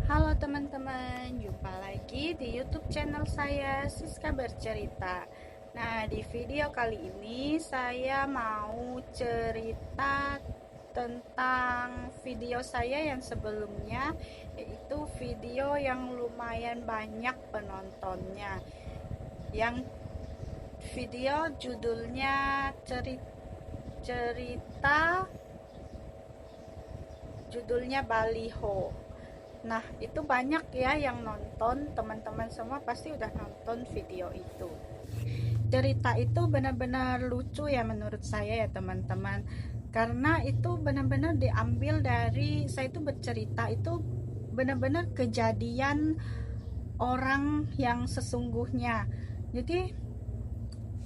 Halo teman-teman, jumpa lagi di YouTube channel saya Siska Bercerita. Nah, di video kali ini saya mau cerita tentang video saya yang sebelumnya, yaitu video yang lumayan banyak penontonnya. Yang video judulnya cerita judulnya Baliho. Nah, itu banyak ya yang nonton, teman-teman semua pasti udah nonton video itu. Cerita itu benar-benar lucu ya menurut saya ya teman-teman. Karena itu benar-benar diambil dari, saya itu bercerita itu benar-benar kejadian orang yang sesungguhnya. Jadi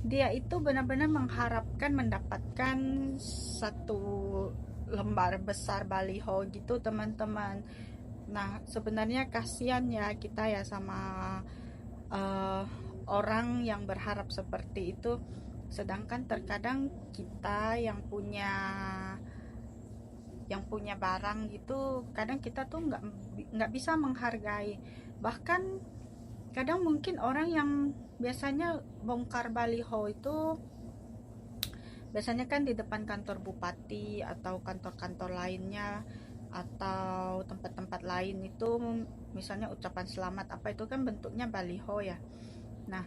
dia itu benar-benar mengharapkan mendapatkan satu lembar besar baliho gitu teman-teman. Nah, sebenarnya kasihan ya kita ya sama uh, orang yang berharap seperti itu. Sedangkan terkadang kita yang punya barang gitu, kadang kita tuh nggak bisa menghargai. Bahkan kadang mungkin orang yang biasanya bongkar baliho itu biasanya kan di depan kantor bupati atau kantor-kantor lainnya atau tempat-tempat lain itu, misalnya ucapan selamat apa itu kan bentuknya baliho ya. Nah,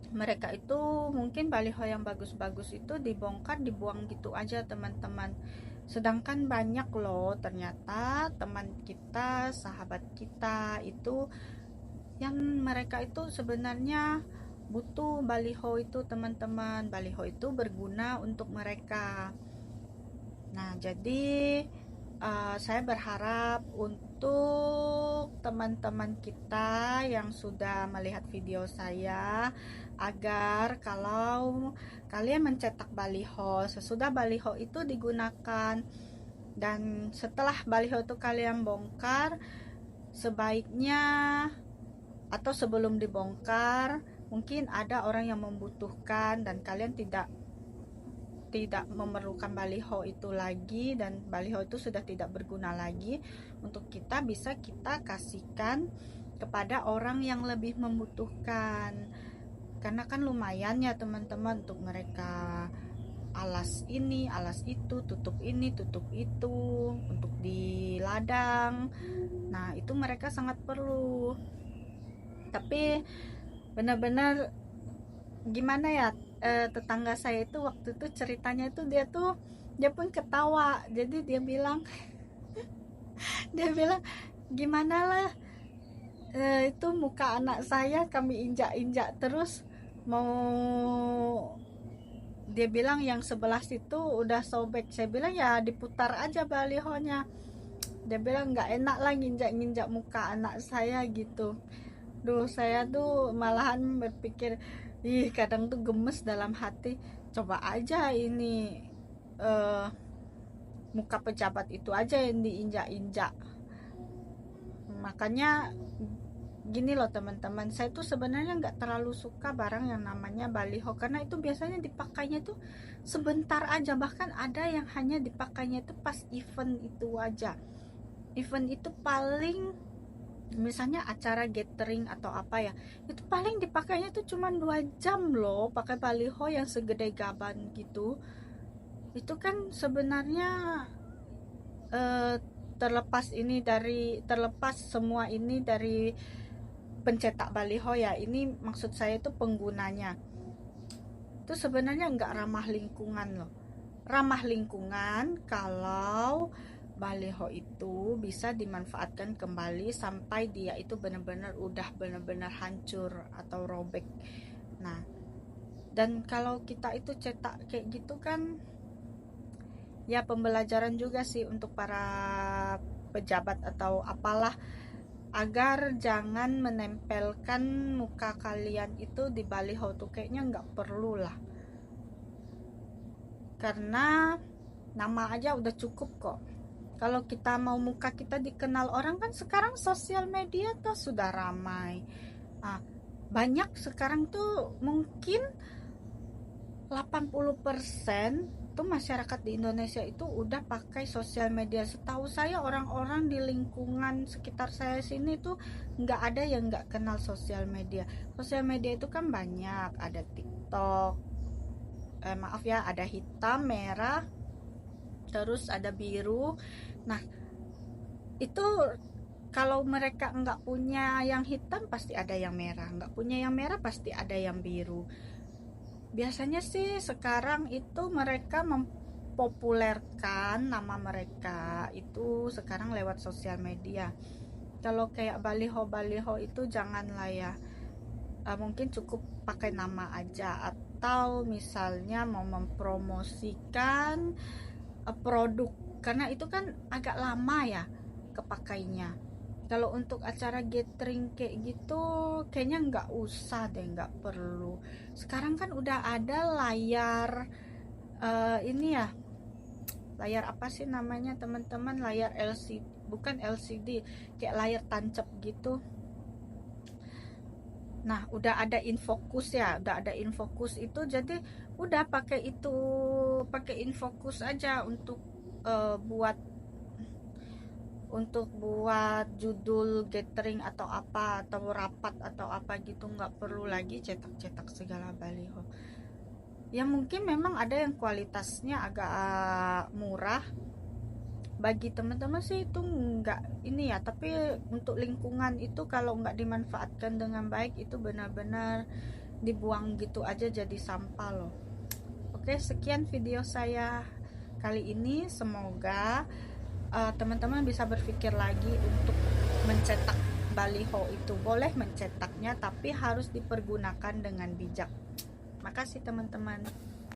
mereka itu mungkin baliho yang bagus-bagus itu dibongkar dibuang gitu aja teman-teman. Sedangkan banyak loh ternyata teman kita, sahabat kita itu yang mereka itu sebenarnya butuh baliho itu teman-teman. Baliho itu berguna untuk mereka. Nah, jadi saya berharap untuk teman-teman kita yang sudah melihat video saya, agar kalau kalian mencetak baliho, sesudah baliho itu digunakan dan setelah baliho itu kalian bongkar, sebaiknya atau sebelum dibongkar, mungkin ada orang yang membutuhkan dan kalian tidak tidak memerlukan baliho itu lagi, dan baliho itu sudah tidak berguna lagi untuk kita, bisa kita kasihkan kepada orang yang lebih membutuhkan. Karena kan lumayan ya teman-teman untuk mereka alas ini, alas itu, tutup ini, tutup itu untuk di ladang. Nah, itu mereka sangat perlu. Tapi benar-benar gimana ya, tetangga saya itu waktu itu ceritanya itu dia pun ketawa. Jadi dia bilang gimana lah, itu muka anak saya kami injak-injak terus, mau, dia bilang yang sebelah situ udah sobek. Saya bilang ya diputar aja balihonya. Dia bilang nggak enak lah nginjak-nginjak muka anak saya gitu. Duh, saya tuh malahan berpikir, ih, kadang tuh gemes dalam hati. Coba aja ini, eh, muka pejabat itu aja yang diinjak-injak. Makanya gini loh teman-teman, saya tuh sebenarnya nggak terlalu suka barang yang namanya baliho, karena itu biasanya dipakainya tuh sebentar aja. Bahkan ada yang hanya dipakainya itu pas event itu aja. Event itu paling, misalnya acara gathering atau apa ya, itu paling dipakainya tuh cuma 2 jam loh, pakai baliho yang segede gaban gitu. Itu kan sebenarnya, eh, terlepas semua ini dari pencetak baliho ya, ini maksud saya itu penggunanya itu sebenarnya nggak ramah lingkungan loh. Ramah lingkungan kalau baliho itu bisa dimanfaatkan kembali sampai dia itu benar-benar udah benar-benar hancur atau robek. Nah, dan kalau kita itu cetak kayak gitu kan ya pembelajaran juga sih untuk para pejabat atau apalah, agar jangan menempelkan muka kalian itu di baliho tuh, kayaknya nggak perlu lah. Karena nama aja udah cukup kok. Kalau kita mau muka kita dikenal orang, kan sekarang sosial media tuh sudah ramai. Nah, banyak sekarang tuh mungkin 80% itu masyarakat di Indonesia itu udah pakai sosial media. Setahu saya orang-orang di lingkungan sekitar saya sini tuh nggak ada yang nggak kenal sosial media. Sosial media itu kan banyak, ada TikTok, maaf ya, ada hitam, merah, terus ada biru. Nah, itu kalau mereka nggak punya yang hitam pasti ada yang merah, nggak punya yang merah pasti ada yang biru. Biasanya sih sekarang itu mereka mempopulerkan nama mereka itu sekarang lewat sosial media. Kalau kayak baliho-baliho itu janganlah ya, mungkin cukup pakai nama aja, atau misalnya mau mempromosikan produk, karena itu kan agak lama ya kepakainya. Kalau untuk acara gathering kayak gitu kayaknya nggak usah deh, nggak perlu. Sekarang kan udah ada layar, ini ya, layar apa sih namanya teman-teman, layar LCD, bukan LCD, kayak layar tancap gitu. Nah, udah ada infocus ya, udah ada infocus itu, jadi udah pakai itu, pakai infocus aja untuk buat judul gathering atau apa, atau rapat atau apa gitu. Nggak perlu lagi cetak-cetak segala baliho. Ya mungkin memang ada yang kualitasnya agak murah, bagi teman-teman sih itu nggak ini ya, tapi untuk lingkungan itu kalau nggak dimanfaatkan dengan baik itu benar-benar dibuang gitu aja jadi sampah loh. Oke, sekian video saya kali ini. Semoga teman-teman bisa berpikir lagi untuk mencetak baliho. Itu boleh mencetaknya, tapi harus dipergunakan dengan bijak. Makasih teman-teman.